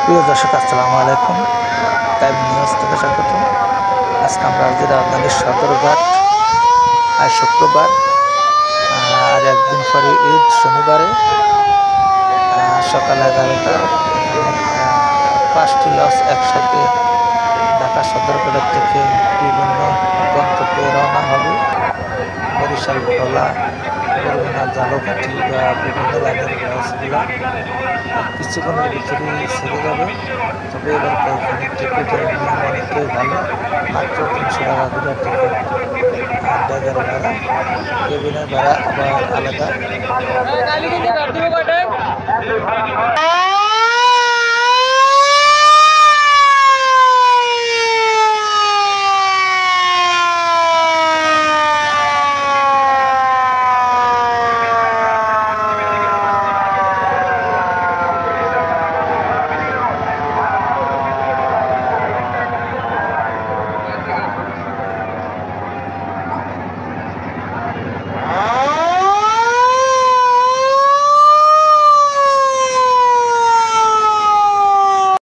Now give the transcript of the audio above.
প্রিয় দর্শক, আসসালামু আলাইকুম। টাইম নিউজ থেকে স্বাগত। আজকে আমরা রাজধানীর সদরঘাট। আজ শুক্রবার, আর একদিন পরে ঈদ, শনিবারে সকাল 11টা এখানে 5টি লঞ্চ একসাথে ঢাকা সদরঘাট থেকে বিভিন্ন গন্তব্যে রওনা হবে। বরিশাল, ভোলা, বরগুনা, ঝালকাঠি বা বিভিন্ন লাইনের লঞ্চগুলো কিছুক্ষণের ভিতরেই ছেড়ে যাবে। তবে এবার এখানে টিকিটের নিয়ম অনেকটাই ভালো, মাত্র 300 টাকা করে টিকিট। আর ব্যাগের ভাড়া, কেবিনের ভাড়া আবার আলাদা।